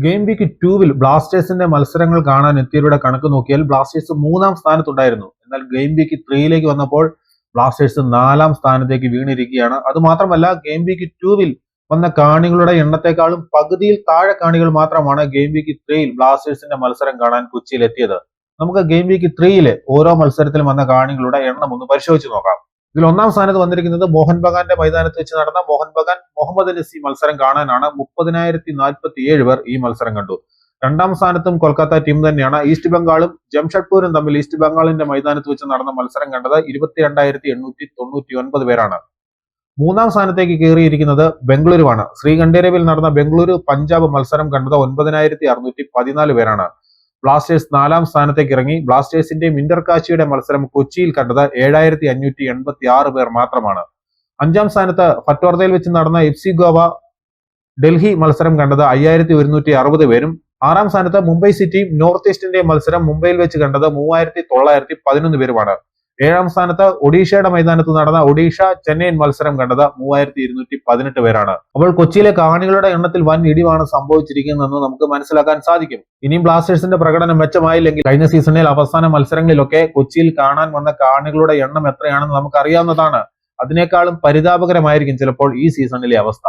Game week 2-ൽ ബ്ലാസ്റ്റേഴ്സിന്റെ മത്സരങ്ങൾ കാണാൻ എത്തിയവരുടെ കണക്ക് നോക്കിയാൽ ബ്ലാസ്റ്റേഴ്സ് 3-ാം സ്ഥാനത്തുണ്ടായിരുന്നു. എന്നാൽ ഗെയിം വീക്ക് 3-ലേക്ക് വന്നപ്പോൾ ബ്ലാസ്റ്റേഴ്സ് 4-ാം സ്ഥാനത്തേക്ക് വീണിരിക്കുകയാണ്. അതുമാത്രമല്ല, ഗെയിം വീക്ക് 2-ൽ വന്ന കാണികളുടെ എണ്ണത്തെക്കാളും പകുതിയിൽ താഴെ കാണികൾ മാത്രമാണ് ഗെയിം വീക്ക് 3-ൽ ബ്ലാസ്റ്റേഴ്സിന്റെ മത്സരം കാണാൻ കൊച്ചിയിൽ എത്തിയത്. നമുക്ക് ഗെയിം വീക്ക് 3-ലെ ഓരോ മത്സരത്തിലും വന്ന കാണികളുടെ എണ്ണം ഒന്ന് പരിശോധിച്ച് നോക്കാം. ഇതിൽ 1-ാം സ്ഥാനത്ത് വന്നിരിക്കുന്നത് മോഹൻ ബഗാന്റെ മൈതാനത്ത് വെച്ച് നടന്ന മോഹൻ ബഗാൻ മുഹമ്മദ് അലി മത്സരം കാണാനാണ് 30,047 പേർ ഈ മത്സരം കണ്ടു. 2-ാം സ്ഥാനത്തും കൊൽക്കത്ത ടീം തന്നെയാണ്. ഈസ്റ്റ് ബംഗാളും ജംഷഡ്പൂരും തമ്മിൽ ഈസ്റ്റ് ബംഗാളിന്റെ മൈതാനത്ത് വെച്ച് നടന്ന മത്സരം കണ്ടത് 22,899 പേരാണ്. 3-ാം സ്ഥാനത്തേക്ക് കയറിയിരിക്കുന്നത് ബംഗളൂരുവാണ്. ശ്രീകണ്ഠേരവിൽ നടന്ന ബംഗളൂരു പഞ്ചാബ് മത്സരം കണ്ടത് 9,614 പേരാണ്. ബ്ലാസ്റ്റേഴ്സ് 4-ാം സ്ഥാനത്തേക്ക് ഇറങ്ങി. ബ്ലാസ്റ്റേഴ്സിന്റെയും ഇന്റർകാച്ചിയുടെ മത്സരം കൊച്ചിയിൽ കണ്ടത് 7,586 പേർ മാത്രമാണ്. 5-ാം സ്ഥാനത്ത് ഫറ്റോർദയിൽ വെച്ച് നടന്ന FC ഗോവ ഡൽഹി മത്സരം കണ്ടത് 5,160 പേരും. 6-ാം സ്ഥാനത്ത് മുംബൈ സിറ്റിയും നോർത്ത് ഈസ്റ്റിന്റെയും മത്സരം മുംബൈയിൽ വെച്ച് കണ്ടത് 3,911 പേരുമാണ്. 7-ാം സ്ഥാനത്ത് ഒഡീഷയുടെ മൈതാനത്ത് നടന്ന ഒഡീഷ ചെന്നൈയിൻ മത്സരം കണ്ടത് 3,218 പേരാണ്. അപ്പോൾ കൊച്ചിയിലെ കാണികളുടെ എണ്ണത്തിൽ വൻ ഇടിവാണ് സംഭവിച്ചിരിക്കുന്നതെന്ന് നമുക്ക് മനസ്സിലാക്കാൻ സാധിക്കും. ഇനിയും ബ്ലാസ്റ്റേഴ്സിന്റെ പ്രകടനം മെച്ചമായില്ലെങ്കിൽ കഴിഞ്ഞ സീസണിൽ അവസാന മത്സരങ്ങളിലൊക്കെ കൊച്ചിയിൽ കാണാൻ വന്ന കാണികളുടെ എണ്ണം എത്രയാണെന്ന് നമുക്ക് അറിയാവുന്നതാണ്. അതിനേക്കാളും പരിതാപകരമായിരിക്കും ചിലപ്പോൾ ഈ സീസണിലെ അവസ്ഥ.